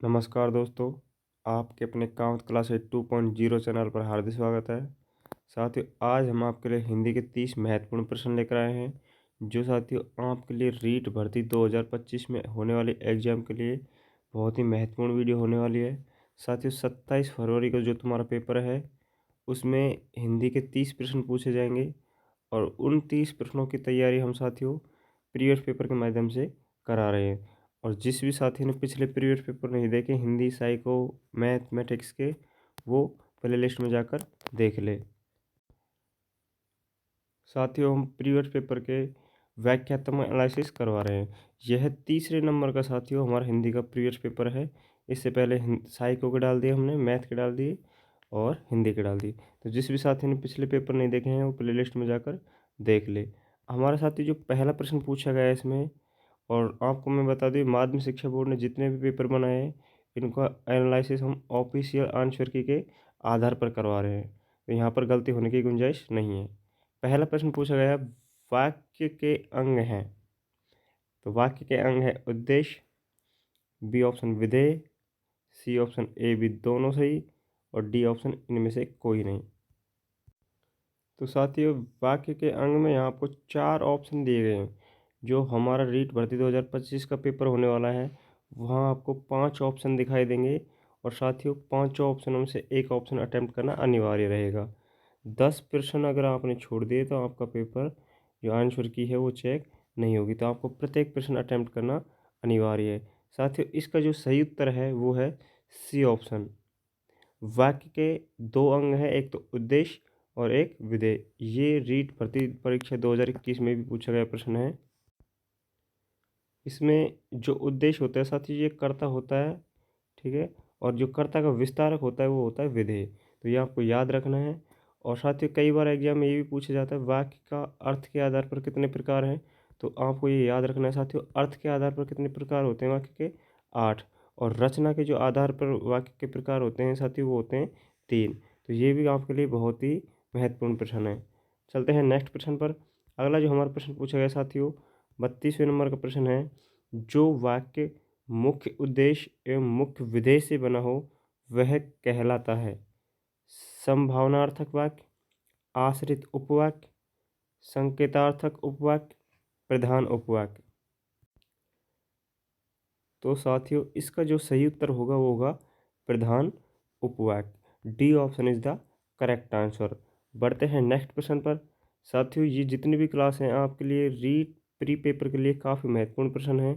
नमस्कार दोस्तों, आपके अपने कांवत क्लास 2.0 चैनल पर हार्दिक स्वागत है। साथियों, आज हम आपके लिए हिंदी के 30 महत्वपूर्ण प्रश्न लेकर आए हैं, जो साथियों आपके लिए रीट भर्ती 2025 में होने वाले एग्जाम के लिए बहुत ही महत्वपूर्ण वीडियो होने वाली है। साथियों, 27 फरवरी को जो तुम्हारा पेपर है, उसमें हिंदी के 30 प्रश्न पूछे जाएंगे और उन 30 प्रश्नों की तैयारी हम साथियों प्रीवियस पेपर के माध्यम से करा रहे हैं। और जिस भी साथी ने पिछले प्रीवियस पेपर नहीं देखे हिंदी, साइको, मैथमेटिक्स के, वो प्ले लिस्ट में जाकर देख ले। साथियों, हम प्रीवियस पेपर के व्याख्यात्मक एनालिसिस करवा रहे हैं। यह तीसरे नंबर का साथियों हमारा हिंदी का प्रीवियस पेपर है। इससे पहले साइको के डाल दिए हमने, मैथ के डाल दिए और हिंदी के डाल दिए। तो जिस भी साथी ने पिछले पेपर नहीं देखे हैं वो प्ले लिस्ट में जाकर देख ले। हमारा साथी जो पहला प्रश्न पूछा गया है इसमें, और आपको मैं बता दूँ, माध्यमिक शिक्षा बोर्ड ने जितने भी पेपर बनाए हैं इनका एनालिसिस हम ऑफिशियल आंसर की के आधार पर करवा रहे हैं। तो यहाँ पर गलती होने की गुंजाइश नहीं है। पहला प्रश्न पूछा गया है, वाक्य के अंग हैं। तो वाक्य के अंग है उद्देश्य, बी ऑप्शन विधेय, सी ऑप्शन ए बी दोनों सही और डी ऑप्शन इनमें से कोई नहीं। तो साथियों, वाक्य के अंग में यहाँ आपको 4 ऑप्शन दिए गए हैं। जो हमारा रीट भर्ती 2025 का पेपर होने वाला है वहाँ आपको 5 ऑप्शन दिखाई देंगे और साथियों 5 ऑप्शनों में से एक ऑप्शन अटैम्प्ट करना अनिवार्य रहेगा। 10 प्रश्न अगर आपने छोड़ दिए तो आपका पेपर जो आंसर की है वो चेक नहीं होगी। तो आपको प्रत्येक प्रश्न अटैम्प्ट करना अनिवार्य है। साथियों, इसका जो सही उत्तर है वो है सी ऑप्शन। वाक्य के 2 अंग हैं, एक तो उद्देश्य और एक विधेय। ये रीट भर्ती परीक्षा 2021 में भी पूछा गया प्रश्न है। इसमें जो उद्देश्य होता है साथियों ये कर्ता होता है, ठीक है, और जो कर्ता का विस्तारक होता है वो होता है विधेय। तो ये आपको याद रखना है। और साथियों, कई बार एग्जाम में ये भी पूछा जाता है वाक्य का अर्थ के आधार पर कितने प्रकार हैं। तो आपको ये याद रखना है साथियों, अर्थ के आधार पर कितने प्रकार होते हैं वाक्य के 8, और रचना के जो आधार पर वाक्य के प्रकार होते हैं साथियों वो होते हैं 3। तो ये भी आपके लिए बहुत ही महत्वपूर्ण प्रश्न है। चलते हैं नेक्स्ट प्रश्न पर। अगला जो हमारा प्रश्न पूछा गया साथियों 32वें नंबर का प्रश्न है, जो वाक्य मुख्य उद्देश्य एवं मुख्य विधेय से बना हो वह कहलाता है संभावनार्थक वाक्य, आश्रित उपवाक्य, संकेतार्थक उपवाक्य, प्रधान उपवाक्य। तो साथियों, इसका जो सही उत्तर होगा वो होगा प्रधान उपवाक्य। D option is the correct answer. बढ़ते हैं नेक्स्ट प्रश्न पर। साथियों, ये जितनी भी क्लास हैं आपके लिए रीट प्री पेपर के लिए काफ़ी महत्वपूर्ण प्रश्न है,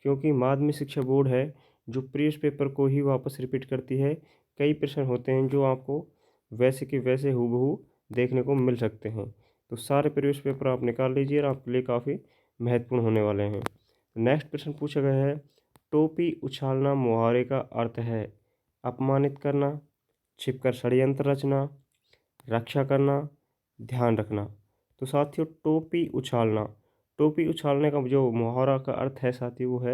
क्योंकि माध्यमिक शिक्षा बोर्ड है जो प्रीवियस पेपर को ही वापस रिपीट करती है। कई प्रश्न होते हैं जो आपको वैसे के वैसे हूबहू देखने को मिल सकते हैं। तो सारे प्रीवियस पेपर आप निकाल लीजिए और आपके लिए काफ़ी महत्वपूर्ण होने वाले हैं। नेक्स्ट प्रश्न पूछा गया है, टोपी उछालना मुहावरे का अर्थ है अपमानित करना, छिपकर षड्यंत्र रचना, रक्षा करना, ध्यान रखना। तो साथियों, टोपी उछालने का जो मुहावरा का अर्थ है साथियों वो है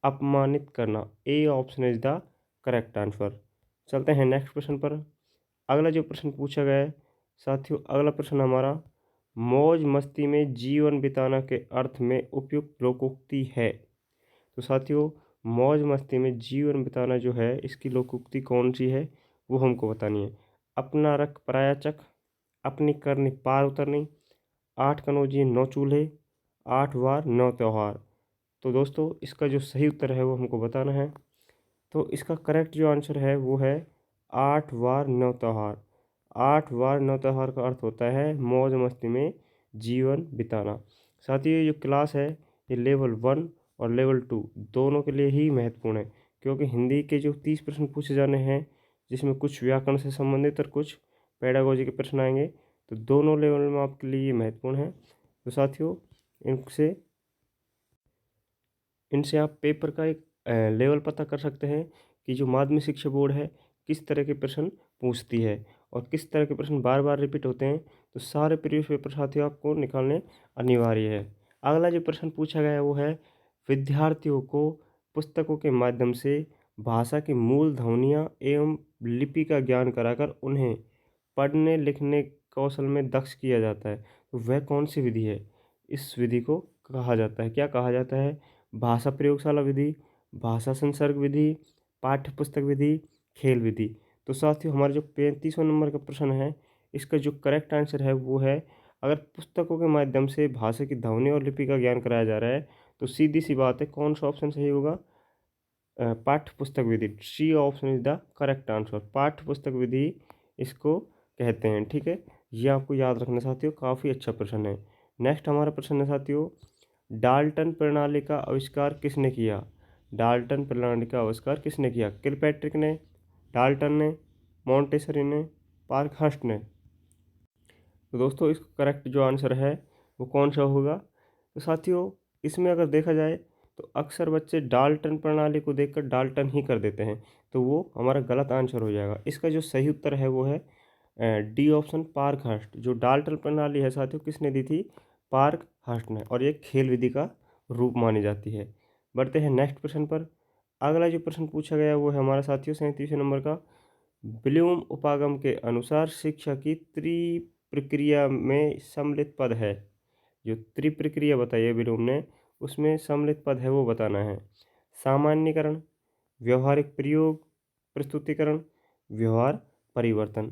अपमानित करना। ए option is the correct answer. चलते हैं नेक्स्ट प्रश्न पर। अगला जो प्रश्न पूछा गया है साथियों, अगला प्रश्न हमारा, मौज मस्ती में जीवन बिताना के अर्थ में उपयुक्त लोकोक्ति है। तो साथियों, मौज मस्ती में जीवन बिताना जो है इसकी लोकोक्ति कौन सी है वो हमको बतानी है। अपना रख पराया चख, अपनी करनी पार उतरनी, 8 कनौजिए 9 चूल्हे, 8 वार 9 त्योहार। तो दोस्तों, इसका जो सही उत्तर है वो हमको बताना है। तो इसका करेक्ट जो आंसर है वो है 8 वार 9 त्योहार। 8 वार 9 त्योहार का अर्थ होता है मौज मस्ती में जीवन बिताना। साथ ही ये जो क्लास है ये लेवल 1 और लेवल 2 दोनों के लिए ही महत्वपूर्ण है, क्योंकि हिंदी के जो 30 प्रश्न पूछे जाने हैं जिसमें कुछ व्याकरण से संबंधित और कुछ पेडागोजी के प्रश्न आएंगे, तो दोनों लेवल में आपके लिए ये महत्वपूर्ण है। तो साथियों, इनसे इनसे आप पेपर का एक लेवल पता कर सकते हैं कि जो माध्यमिक शिक्षा बोर्ड है किस तरह के प्रश्न पूछती है और किस तरह के प्रश्न बार बार रिपीट होते हैं। तो सारे प्रीवियस पेपर साथियों आपको निकालने अनिवार्य है। अगला जो प्रश्न पूछा गया है वो है, विद्यार्थियों को पुस्तकों के माध्यम से भाषा की मूल ध्वनियाँ एवं लिपि का ज्ञान कराकर उन्हें पढ़ने लिखने कौशल में दक्ष किया जाता है। तो वह कौन सी विधि है? इस विधि को कहा जाता है, क्या कहा जाता है? भाषा प्रयोगशाला विधि, भाषा संसर्ग विधि, पाठ्य पुस्तक विधि, खेल विधि। तो साथियों हमारा जो 35वां नंबर का प्रश्न है, इसका जो करेक्ट आंसर है वो है, अगर पुस्तकों के माध्यम से भाषा की ध्वनि और लिपि का ज्ञान कराया जा रहा है, तो सीधी सी बात है कौन सा ऑप्शन सही होगा? पाठ्य पुस्तक विधि। C option is the correct answer. पाठ्य पुस्तक विधि इसको कहते हैं। ठीक है, ये आपको याद रखना साथियों, काफ़ी अच्छा प्रश्न है। नेक्स्ट हमारा प्रश्न है साथियों, डाल्टन प्रणाली का आविष्कार किसने किया? डाल्टन प्रणाली का आविष्कार किसने किया? किलपैट्रिक ने, डाल्टन ने, मॉन्टेसरी ने, पार्कहर्स्ट ने। तो दोस्तों इसका करेक्ट जो आंसर है वो कौन सा होगा? तो साथियों इसमें अगर देखा जाए तो अक्सर बच्चे डाल्टन प्रणाली को देखकर डाल्टन ही कर देते हैं, तो वो हमारा गलत आंसर हो जाएगा। इसका जो सही उत्तर है वो है डी ऑप्शन, पार्कहर्स्ट। जो डाल्टन प्रणाली है साथियों किसने दी थी? पार्कहर्स्ट ने, और ये खेल विधि का रूप मानी जाती है। बढ़ते हैं नेक्स्ट प्रश्न पर। अगला जो प्रश्न पूछा गया वो है हमारा साथियों 37वें नंबर का, ब्लूम उपागम के अनुसार शिक्षा की त्रिप्रक्रिया में सम्मिलित पद है। जो त्रिप्रक्रिया बताई है ब्लूम ने, उसमें सम्मिलित पद है वो बताना है। सामान्यीकरण, व्यवहारिक प्रयोग, प्रस्तुतिकरण, व्यवहार परिवर्तन।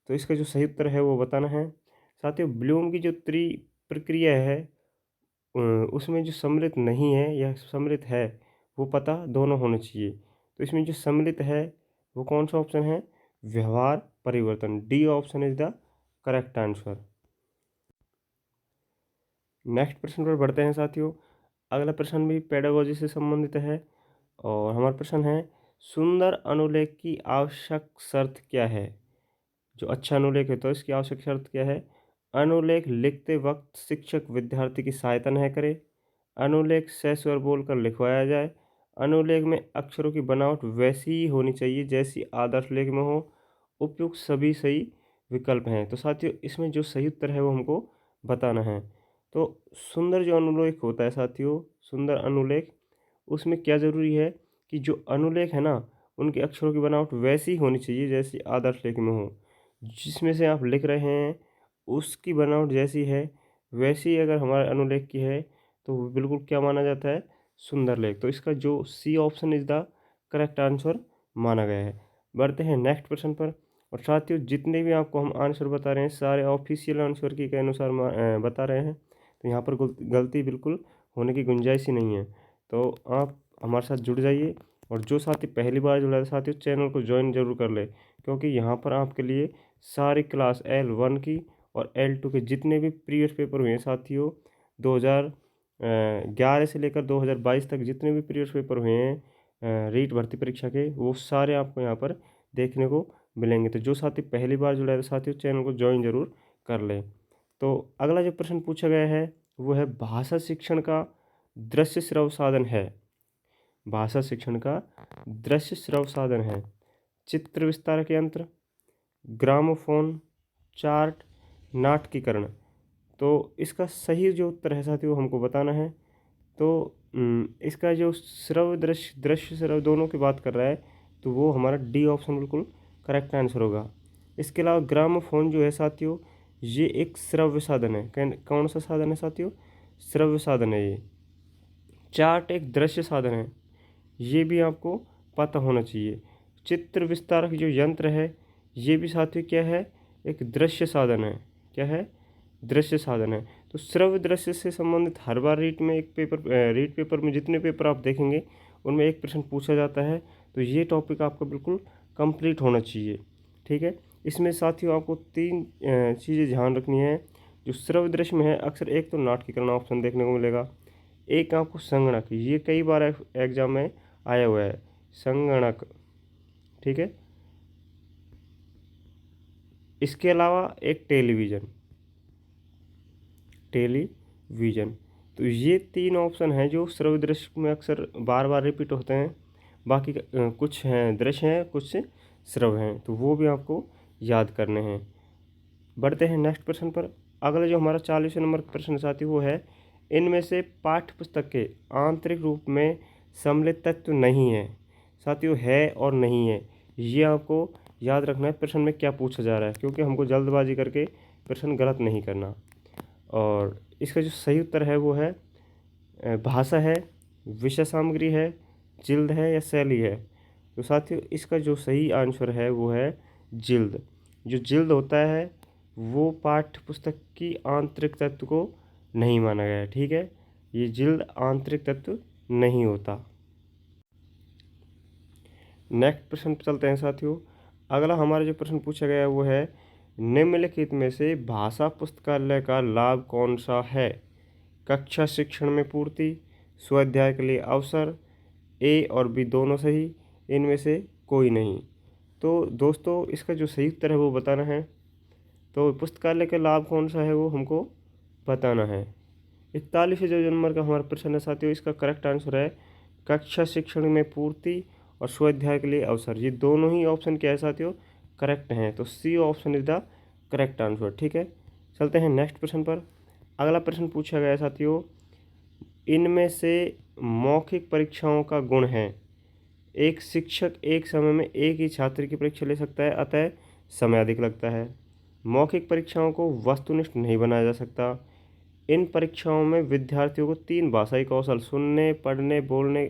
तो इसका जो सही उत्तर है वो बताना है। साथियों ब्लूम की जो त्रिप्रक्रिया है उसमें जो सम्मिलित नहीं है या सम्मिलित है, वो पता दोनों होना चाहिए। तो इसमें जो सम्मिलित है वो कौन सा ऑप्शन है? व्यवहार परिवर्तन। D option is the correct answer. Next प्रश्न पर बढ़ते हैं साथियों। अगला प्रश्न भी पेडागोजी से संबंधित है और हमारा प्रश्न है, सुंदर अनुलेख की आवश्यक शर्त क्या है? जो अच्छा अनुलेख है तो इसकी आवश्यक शर्त क्या है? अनुलेख लिखते वक्त शिक्षक विद्यार्थी की सहायता न करे, अनुलेख सस्वर बोलकर लिखवाया जाए, अनुलेख में अक्षरों की बनावट वैसी ही होनी चाहिए जैसी आदर्श लेख में हो। उपयुक्त सभी सही विकल्प हैं। तो साथियों इसमें जो सही उत्तर है वो हमको बताना है। तो सुंदर जो अनुलेख होता है साथियों, सुंदर अनुलेख, उसमें क्या ज़रूरी है कि जो अनुलेख है ना, उनके अक्षरों की बनावट वैसी ही होनी चाहिए जैसी आदर्श लेख में हो। जिसमें से आप लिख रहे हैं उसकी बनावट जैसी है वैसी अगर हमारे अनुलेख की है तो वो बिल्कुल क्या माना जाता है? सुंदर लेख। तो इसका जो C option is the correct answer माना गया है। बढ़ते हैं नेक्स्ट प्रश्न पर। और साथियों जितने भी आपको हम आंसर बता रहे हैं सारे ऑफिशियल आंसर की के अनुसार बता रहे हैं, तो यहाँ पर गलती बिल्कुल होने की गुंजाइश ही नहीं है। तो आप हमारे साथ जुड़ जाइए, और जो साथी पहली बार जुड़ा है साथियों चैनल को ज्वाइन जरूर कर ले, क्योंकि यहाँ पर आपके लिए सारी क्लास L1 की और L2 के जितने भी प्रीवियस पेपर हुए हैं साथियों, 2011 से लेकर 2022 तक जितने भी प्रीवियस पेपर हुए हैं रीट भर्ती परीक्षा के, वो सारे आपको यहाँ पर देखने को मिलेंगे। तो जो साथी पहली बार जुड़ा है साथियों चैनल को ज्वाइन जरूर कर लें। तो अगला जो प्रश्न पूछा गया है वो है, भाषा शिक्षण का दृश्य श्रव्य साधन है। भाषा शिक्षण का दृश्य श्रव्य साधन है चित्र विस्तारक यंत्र, ग्रामोफोन, चार्ट, नाटकीकरण। तो इसका सही जो उत्तर है साथियों हमको बताना है। तो इसका जो श्रव्य दृश्य श्रव्य दोनों की बात कर रहा है, तो वो हमारा डी ऑप्शन बिल्कुल करेक्ट आंसर होगा। इसके अलावा ग्रामोफोन जो है साथियों, ये एक श्रव्य साधन है। कौन सा साधन है साथियों? श्रव्य साधन है ये। चार्ट एक दृश्य साधन है, ये भी आपको पता होना चाहिए। चित्र विस्तारक जो यंत्र है ये भी साथियों क्या है? एक दृश्य साधन है। क्या है? दृश्य साधन है। तो श्रव्य दृश्य से संबंधित हर बार रीट पेपर में जितने पेपर आप देखेंगे उनमें एक प्रश्न पूछा जाता है, तो ये टॉपिक आपका बिल्कुल कंप्लीट होना चाहिए। ठीक है, इसमें साथियों आपको तीन चीज़ें ध्यान रखनी है। जो श्रव्य दृश्य में है अक्सर एक तो नाटकीकरण ऑप्शन देखने को मिलेगा, एक आपको संगणक, ये कई बार एग्जाम में आया हुआ है, संगणक। ठीक है, इसके अलावा एक टेलीविज़न। तो ये तीन ऑप्शन हैं जो श्रव्य दृश्य में अक्सर बार बार रिपीट होते हैं। बाकी कुछ हैं दृश्य हैं, कुछ श्रव्य हैं, तो वो भी आपको याद करने हैं। बढ़ते हैं नेक्स्ट प्रश्न पर। अगला जो हमारा 40वें नंबर का प्रश्न साथी वो है, इनमें से पाठ्य पुस्तक के आंतरिक रूप में सम्मिलित तत्व नहीं है। साथियों है और नहीं है, ये आपको याद रखना है प्रश्न में क्या पूछा जा रहा है, क्योंकि हमको जल्दबाजी करके प्रश्न गलत नहीं करना। और इसका जो सही उत्तर है वो है भाषा है, विषय सामग्री है, जिल्द है या शैली है। तो साथियों इसका जो सही आंसर है वो है जिल्द। जो जिल्द होता है वो पाठ्य पुस्तक की आंतरिक तत्व को नहीं माना गया है, ठीक है। ये जिल्द आंतरिक तत्व नहीं होता। नेक्स्ट प्रश्न पर चलते हैं साथियों। अगला हमारा जो प्रश्न पूछा गया है वो है निम्नलिखित में से भाषा पुस्तकालय का लाभ कौन सा है? कक्षा शिक्षण में पूर्ति, स्वाध्याय के लिए अवसर, ए और बी दोनों सही, इनमें से कोई नहीं। तो दोस्तों इसका जो सही उत्तर है वो बताना है। तो पुस्तकालय का लाभ कौन सा है वो हमको बताना है। 41वें जो नंबर का हमारा प्रश्न है साथियों, इसका करेक्ट आंसर है कक्षा शिक्षण में पूर्ति और स्वाध्याय के लिए अवसर। ये दोनों ही ऑप्शन क्या है साथियों? करेक्ट हैं। तो C option is the correct answer, ठीक है। चलते हैं नेक्स्ट प्रश्न पर। अगला प्रश्न पूछा गया है साथियों, इनमें से मौखिक परीक्षाओं का गुण है। एक शिक्षक एक समय में एक ही छात्र की परीक्षा ले सकता है, अतः समय अधिक लगता है। मौखिक परीक्षाओं को वस्तुनिष्ठ नहीं बनाया जा सकता। इन परीक्षाओं में विद्यार्थियों को 3 भाषाई कौशल सुनने, पढ़ने, बोलने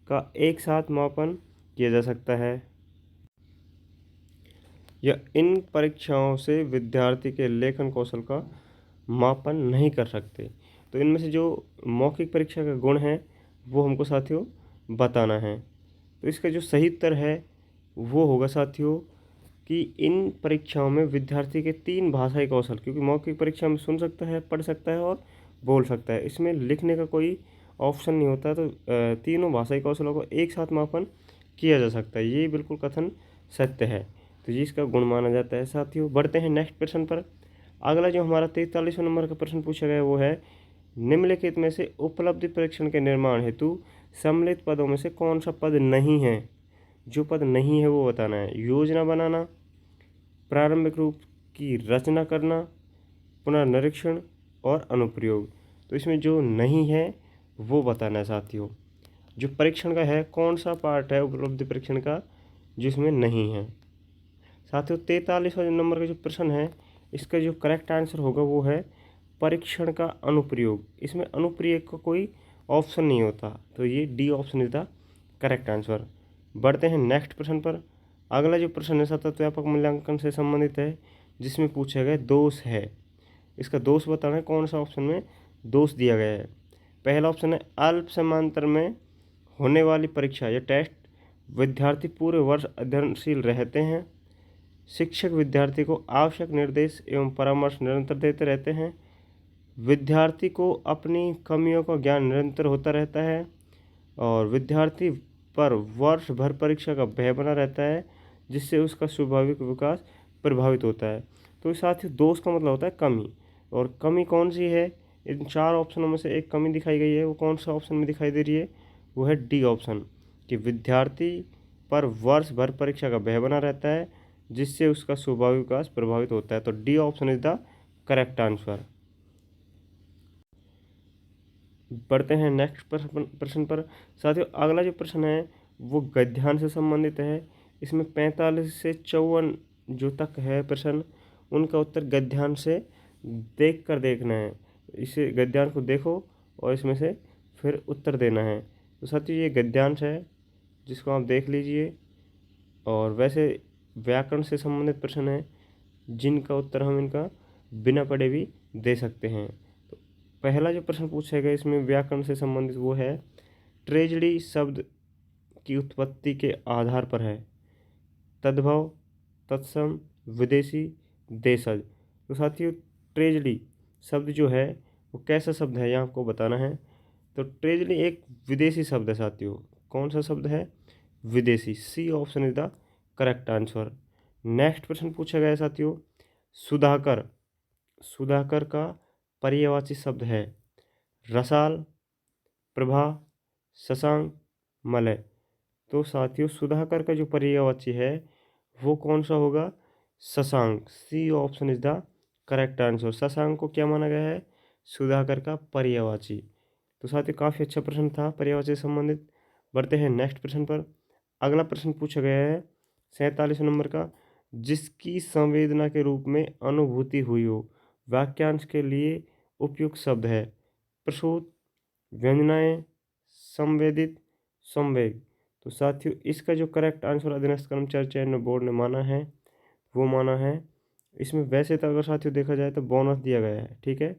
का एक साथ मापन किया जा सकता है। या इन परीक्षाओं से विद्यार्थी के लेखन कौशल का मापन नहीं कर सकते। तो इनमें से जो मौखिक परीक्षा का गुण है वो हमको साथियों बताना है। तो इसका जो सही उत्तर है वो होगा साथियों कि इन परीक्षाओं में विद्यार्थी के 3 भाषाई कौशल, क्योंकि मौखिक परीक्षा में सुन सकता है, पढ़ सकता है और बोल सकता है, इसमें लिखने का कोई ऑप्शन नहीं होता। तो तीनों भाषाई कौशलों को एक साथ मापन किया जा सकता है, ये बिल्कुल कथन सत्य है। तो ये इसका गुण माना जाता है साथियों। बढ़ते हैं नेक्स्ट प्रश्न पर। अगला जो हमारा 43वें नंबर का प्रश्न पूछा गया वो है निम्नलिखित में से उपलब्धि परीक्षण के निर्माण हेतु सम्मिलित पदों में से कौन सा पद नहीं है? जो पद नहीं है वो बताना है। योजना बनाना, प्रारंभिक रूप की रचना करना, पुनर्निरीक्षण और अनुप्रयोग। तो इसमें जो नहीं है वो बताना है साथियों। जो परीक्षण का है, कौन सा पार्ट है उपलब्धि परीक्षण का जिसमें नहीं है? साथियों 43वें नंबर का जो प्रश्न है, इसका जो करेक्ट आंसर होगा वो है परीक्षण का अनुप्रयोग। इसमें अनुप्रयोग का कोई ऑप्शन नहीं होता, तो ये D option is the correct answer. बढ़ते हैं नेक्स्ट प्रश्न पर। अगला जो प्रश्न है सतत व्यापक मूल्यांकन से संबंधित है, जिसमें पूछा गया दोष है। इसका दोष बताना है, कौन सा ऑप्शन में दोष दिया गया है। पहला ऑप्शन है अल्प समांतर में होने वाली परीक्षा या टेस्ट, विद्यार्थी पूरे वर्ष अध्ययनशील रहते हैं, शिक्षक विद्यार्थी को आवश्यक निर्देश एवं परामर्श निरंतर देते रहते हैं, विद्यार्थी को अपनी कमियों का ज्ञान निरंतर होता रहता है, और विद्यार्थी पर वर्ष भर परीक्षा का भय बना रहता है, जिससे उसका स्वाभाविक विकास प्रभावित होता है। तो साथ ही दोष का मतलब होता है कमी, और कमी कौन सी है? इन 4 ऑप्शनों में से एक कमी दिखाई गई है, वो कौन सा ऑप्शन में दिखाई दे रही है? वो है डी ऑप्शन, कि विद्यार्थी पर वर्ष भर परीक्षा का भय बना रहता है, जिससे उसका स्वाभाविक विकास प्रभावित होता है। तो D option is the correct answer. बढ़ते हैं नेक्स्ट प्रश्न पर। साथियों अगला जो प्रश्न है वो गद्यांश से संबंधित है। इसमें 45 से 54 जो तक है प्रश्न, उनका उत्तर गद्यांश से देख कर देखना है। इसे गद्यांश को देखो और इसमें से फिर उत्तर देना है। तो साथियों ये गद्यांश है, जिसको आप देख लीजिए। और वैसे व्याकरण से संबंधित प्रश्न है, जिनका उत्तर हम इनका बिना पढ़े भी दे सकते हैं। तो पहला जो प्रश्न पूछा गया इसमें व्याकरण से संबंधित वो है ट्रेजडी शब्द की उत्पत्ति के आधार पर है तद्भव, तत्सम, विदेशी, देशज। तो साथियों ट्रेजडी शब्द जो है वो कैसा शब्द है, यहाँ आपको बताना है। तो ट्रेजडी एक विदेशी शब्द है साथियों। कौन सा शब्द है? विदेशी। C option is the correct answer. Next प्रश्न पूछा गया है साथियों, सुधाकर। सुधाकर का पर्यायवाची शब्द है रसाल, प्रभा, शशांक, मलय। तो साथियों सुधाकर का जो पर्यायवाची है वो कौन सा होगा? Shashank. C option is the correct answer. Shashank को क्या माना गया है? सुधाकर का पर्यायवाची। तो साथियों काफ़ी अच्छा प्रश्न था पर्यायवाची से संबंधित। बढ़ते हैं नेक्स्ट प्रश्न पर। अगला प्रश्न पूछा गया है 47 नंबर का, जिसकी संवेदना के रूप में अनुभूति हुई हो, वाक्यांश के लिए उपयुक्त शब्द है प्रसूत, व्यंजनाएं, संवेदित, संवेग। तो साथियों इसका जो करेक्ट आंसर अधीनस्थ कर्मचारी चयन बोर्ड ने माना है वो माना है, इसमें वैसे तो अगर साथियों देखा जाए तो बोनस दिया गया है, ठीक है।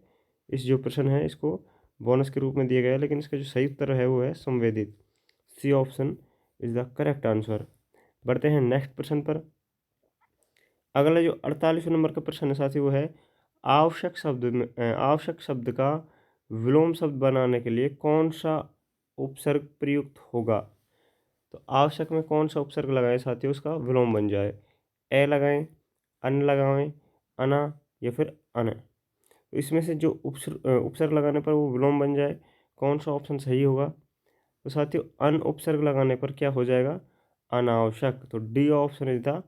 इस जो प्रश्न है इसको बोनस के रूप में दिया गया है, लेकिन इसका जो सही उत्तर है वो है संवेदित। C option is the correct answer. बढ़ते हैं नेक्स्ट प्रश्न पर। अगला जो 48 नंबर का प्रश्न है साथी वो है आवश्यक शब्द का विलोम शब्द बनाने के लिए कौन सा उपसर्ग प्रयुक्त होगा। तो आवश्यक में कौन सा उपसर्ग लगाएं साथियों उसका विलोम बन जाए। ए लगाएं, अन लगाएं, अना या फिर अन। तो इसमें से जो उपसर्ग लगाने पर वो विलोम बन जाए, कौन सा ऑप्शन सही होगा। तो साथियों अन उपसर्ग लगाने पर क्या हो जाएगा, अनावश्यक। तो D option is the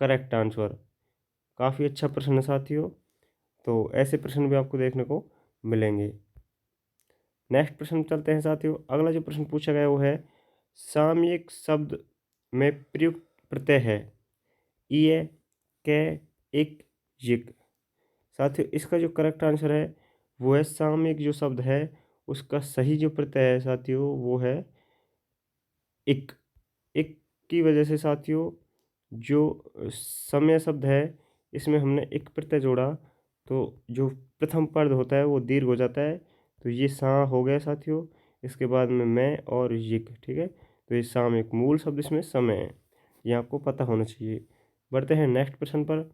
correct answer. काफ़ी अच्छा प्रश्न है साथियों, तो ऐसे प्रश्न भी आपको देखने को मिलेंगे। नेक्स्ट प्रश्न चलते हैं साथियों। अगला जो प्रश्न पूछा गया वो है सामयिक शब्द में प्रयुक्त प्रत्यय है ईय, कै, इक, यिक। साथियों इसका जो करेक्ट आंसर है वो है सामयिक जो शब्द है उसका सही जो प्रत्यय है साथियों वो है इक। इक की वजह से साथियों जो समय शब्द है इसमें हमने इक प्रत्यय जोड़ा तो जो प्रथम पद होता है वो दीर्घ हो जाता है। तो ये सा हो गया साथियों, इसके बाद में मैं और यिक, ठीक है। तो ये सामयिक मूल शब्द इसमें समय है, ये आपको पता होना चाहिए। बढ़ते हैं नेक्स्ट प्रश्न पर।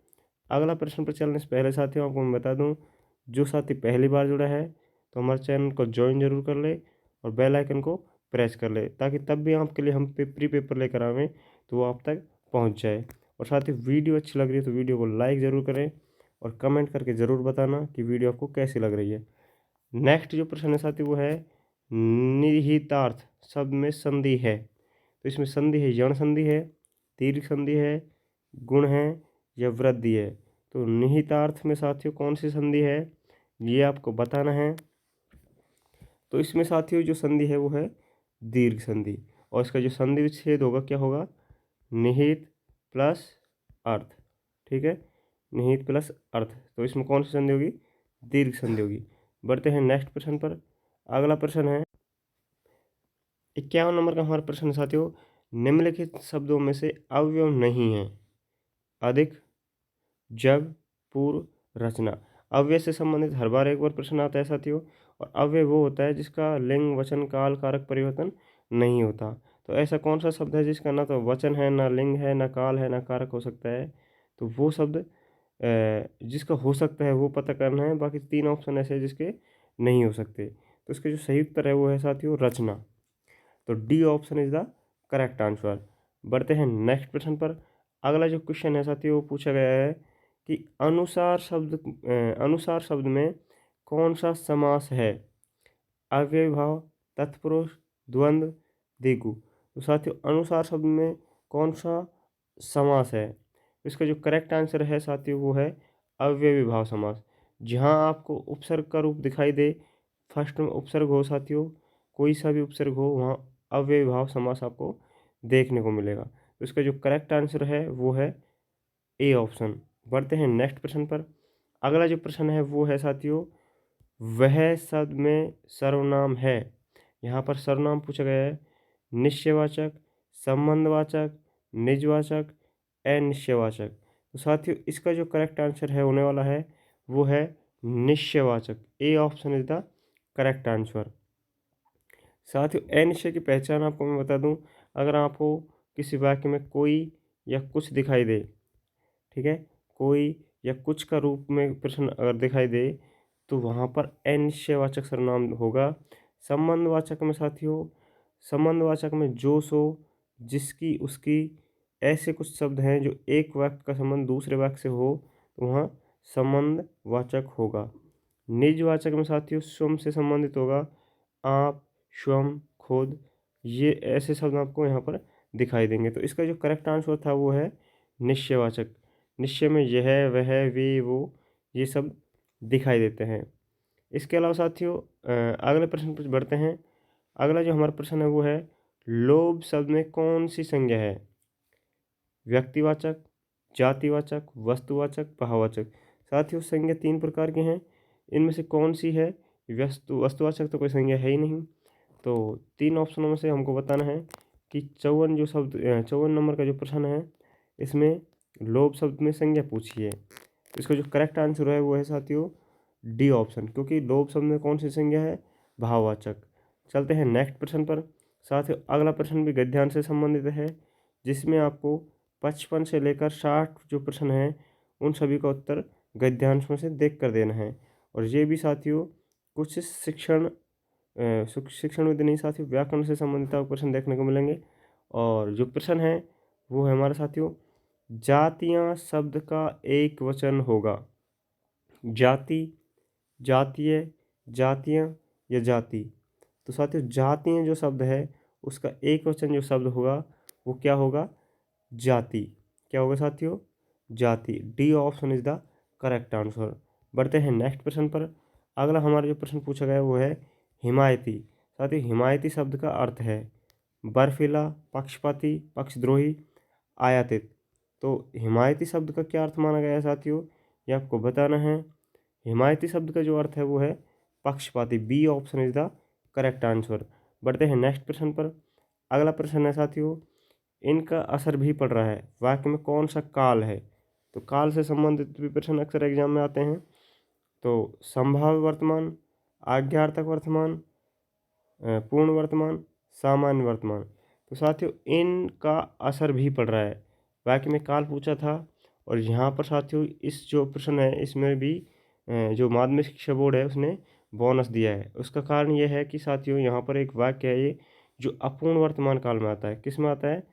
अगला प्रश्न पर चलने से पहले साथियों आपको मैं बता दूं, जो साथी पहली बार जुड़ा है तो हमारे चैनल को ज्वाइन जरूर कर ले और बेल आइकन को प्रेस कर ले, ताकि तब भी आपके लिए हम प्री पेपर लेकर आवें तो वो आप तक पहुंच जाए। और साथ ही वीडियो अच्छी लग रही है तो वीडियो को लाइक ज़रूर करें और कमेंट करके ज़रूर बताना कि वीडियो आपको कैसी लग रही है। नेक्स्ट जो प्रश्न है साथी वो है निहितार्थ शब्द में संधि है। तो इसमें संधि है यण संधि है, दीर्घ संधि है, गुण है या वृद्धि है। तो निहितार्थ में साथियों कौन सी संधि है ये आपको बताना है। तो इसमें साथियों जो संधि है वो है दीर्घ संधि, और इसका जो संधि विच्छेद होगा क्या होगा, निहित प्लस अर्थ, ठीक है, निहित प्लस अर्थ। तो इसमें कौन सी संधि होगी, दीर्घ संधि होगी। बढ़ते हैं नेक्स्ट प्रश्न पर। अगला प्रश्न है 51 नंबर का हमारा प्रश्न साथियों, निम्नलिखित शब्दों में से अवयव नहीं है अधिक, जब, पूर्व, रचना। अव्यय से संबंधित हर बार एक बार प्रश्न आता है साथियों, और अव्यय वो होता है जिसका लिंग वचन काल कारक परिवर्तन नहीं होता। तो ऐसा कौन सा शब्द है जिसका ना तो वचन है, ना लिंग है, ना काल है, ना कारक हो सकता है। तो वो शब्द जिसका हो सकता है वो पता करना है, बाकी 3 ऑप्शन ऐसे हैं जिसके नहीं हो सकते। तो इसके जो सही उत्तर है वो है साथियों रचना। तो D option is the correct answer. बढ़ते हैं नेक्स्ट प्रश्न पर। अगला जो क्वेश्चन है साथियों वो पूछा गया है कि अनुसार शब्द में कौन सा समास है, अव्ययभाव, तत्पुरुष, द्वंद्व, द्विगु। तो साथियों अनुसार शब्द में कौन सा समास है, इसका जो करेक्ट आंसर है साथियों वो है अव्ययीभाव समास। जहाँ आपको उपसर्ग का रूप दिखाई दे, फर्स्ट में उपसर्ग हो साथियों, कोई सा भी उपसर्ग हो वहाँ अव्ययीभाव समास आपको देखने को मिलेगा। तो इसका जो करेक्ट आंसर है वो है ए ऑप्शन। बढ़ते हैं नेक्स्ट प्रश्न पर। अगला जो प्रश्न है वो है साथियों, वह शब्द में सर्वनाम है। यहाँ पर सर्वनाम पूछा गया है निश्चयवाचक, संबंधवाचक, निजवाचक, अनिश्चयवाचक। तो साथियों इसका जो करेक्ट आंसर है होने वाला है वो है निश्चयवाचक। A option is the correct answer. साथियों अनिश्चय की पहचान आपको मैं बता दूं, अगर आपको किसी वाक्य में कोई या कुछ दिखाई दे, ठीक है, कोई या कुछ का रूप में प्रश्न अगर दिखाई दे तो वहाँ पर अनिश्चयवाचक सर्वनाम होगा। संबंधवाचक में साथियों, संबंधवाचक में जो सो, जिसकी, उसकी, ऐसे कुछ शब्द हैं जो एक वाक्य का संबंध दूसरे वाक्य से हो तो वहाँ संबंधवाचक होगा। निजवाचक में साथियों स्वयं से संबंधित होगा, आप, स्वयं, खुद, ये ऐसे शब्द आपको यहाँ पर दिखाई देंगे। तो इसका जो करेक्ट आंसर था वो है निश्चयवाचक। निश्चय में यह, वह, वे, वो, ये सब दिखाई देते हैं। इसके अलावा साथियों अगले प्रश्न पर बढ़ते हैं। अगला जो हमारा प्रश्न है वो है लोभ शब्द में कौन सी संज्ञा है, व्यक्तिवाचक, जातिवाचक, वस्तुवाचक, भाववाचक। साथियों संज्ञा 3 प्रकार की हैं, इनमें से कौन सी है, वस्तुवाचक तो कोई संज्ञा है ही नहीं। तो 3 ऑप्शनों में से हमको बताना है कि 54 जो शब्द 54 नंबर का जो प्रश्न है इसमें लोभ शब्द में संज्ञा पूछी है। इसका जो करेक्ट आंसर है वो है साथियों डी ऑप्शन, क्योंकि लोभ शब्द में कौन सी संज्ञा है? भाववाचक। चलते हैं नेक्स्ट प्रश्न पर। साथियों अगला प्रश्न भी गद्यांश से संबंधित है, जिसमें आपको 55 से लेकर 60 जो प्रश्न हैं उन सभी का उत्तर गद्यांश में से देख कर देना है। और ये भी साथियों कुछ शिक्षण विधि नहीं साथियों, व्याकरण से संबंधित आपको प्रश्न देखने को मिलेंगे। और जो प्रश्न है वो है हमारा साथियों, जातियाँ शब्द का एक वचन होगा। जाति, जातीय, जातियाँ या जाति। तो साथियों जातियाँ जो शब्द है उसका एक वचन जो शब्द होगा वो क्या होगा? जाति। क्या होगा साथियों? जाति। D option is the correct answer. बढ़ते हैं नेक्स्ट प्रश्न पर। अगला हमारा जो प्रश्न पूछा गया है वो है हिमायती। साथियों हिमायती शब्द का अर्थ है बर्फीला, पक्षपाती, पक्षद्रोही, आयातित। तो हिमायती शब्द का क्या अर्थ माना गया है साथियों, ये आपको बताना है। हिमायती शब्द का जो अर्थ है वो है पक्षपाती। B option is the correct answer. बढ़ते हैं नेक्स्ट प्रश्न पर। अगला प्रश्न है साथियों, इनका असर भी पड़ रहा है, वाक्य में कौन सा काल है? तो काल से संबंधित भी प्रश्न अक्सर एग्जाम में आते हैं। तो संभाव्य वर्तमान, आज्ञार्थक वर्तमान, पूर्ण वर्तमान, सामान्य वर्तमान। तो साथियों इनका असर भी पड़ रहा है, वाक्य में काल पूछा था। और यहाँ पर साथियों इस जो प्रश्न है इसमें भी जो माध्यमिक शिक्षा बोर्ड है उसने बोनस दिया है। उसका कारण ये है कि साथियों यहाँ पर एक वाक्य है ये जो अपूर्ण वर्तमान काल में आता है। किस में आता है?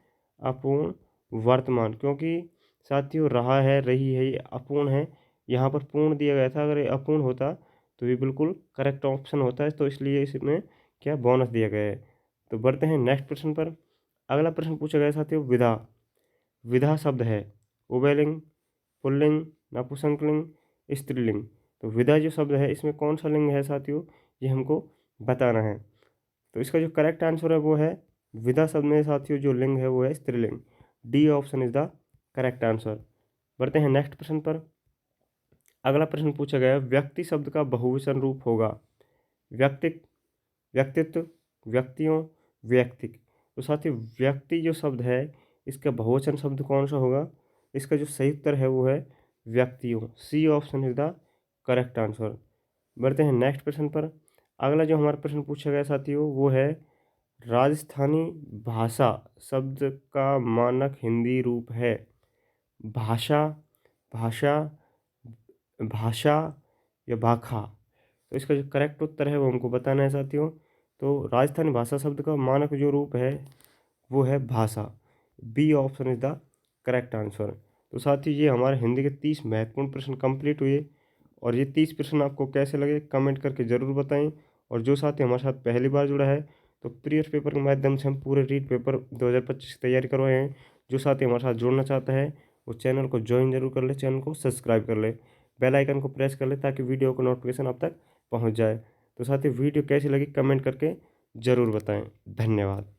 अपूर्ण वर्तमान। क्योंकि साथियों रहा है, रही है, ये अपूर्ण है। यहाँ पर पूर्ण दिया गया था, अगर ये अपूर्ण होता तो ये बिल्कुल करेक्ट ऑप्शन होता है। तो इसलिए इसमें क्या बोनस दिया गया है। तो बढ़ते हैं नेक्स्ट प्रश्न पर। अगला प्रश्न पूछा गया साथियों विधा। विधा शब्द है उभयलिंग, पुल्लिंग, नपुंसकलिंग, स्त्रीलिंग। तो विधा जो शब्द है इसमें कौन सा लिंग है साथियों, ये हमको बताना है। तो इसका जो करेक्ट आंसर है वो है विधा शब्द में साथियों जो लिंग है वो है स्त्रीलिंग। D option is the correct answer. बढ़ते हैं नेक्स्ट प्रश्न पर। अगला प्रश्न पूछा गया व्यक्ति शब्द का बहुवचन रूप होगा। व्यक्ति, व्यक्तित्व, व्यक्तियों, व्यक्तिक। तो साथियों व्यक्ति जो शब्द है इसका बहुवचन शब्द कौन सा होगा? इसका जो सही उत्तर है वो है व्यक्तियों। C option is the correct answer. बढ़ते हैं नेक्स्ट प्रश्न पर। अगला जो हमारा प्रश्न पूछा गया साथियों वो है राजस्थानी भाषा शब्द का मानक हिंदी रूप है। भाषा, भाषा, भाषा या भाखा। तो इसका जो करेक्ट उत्तर है वो हमको बताना है साथियों। तो राजस्थानी भाषा शब्द का मानक जो रूप है वो है भाषा। B option is the correct answer. तो साथियों ये हमारे हिंदी के 30 महत्वपूर्ण प्रश्न कंप्लीट हुए। और ये 30 प्रश्न आपको कैसे लगे कमेंट करके ज़रूर बताएं। और जो साथी हमारे साथ पहली बार जुड़ा है तो प्रीवियस पेपर के माध्यम से हम पूरे रीड पेपर 2025 की तैयारी करवाए हैं। जो साथी हमारे साथ जुड़ना चाहता है वो चैनल को ज्वाइन जरूर कर ले, चैनल को सब्सक्राइब कर ले, बेल आइकन को प्रेस कर ले ताकि वीडियो का नोटिफिकेशन आप तक पहुंच जाए। तो साथियों वीडियो कैसी लगी कमेंट करके ज़रूर बताएं। धन्यवाद।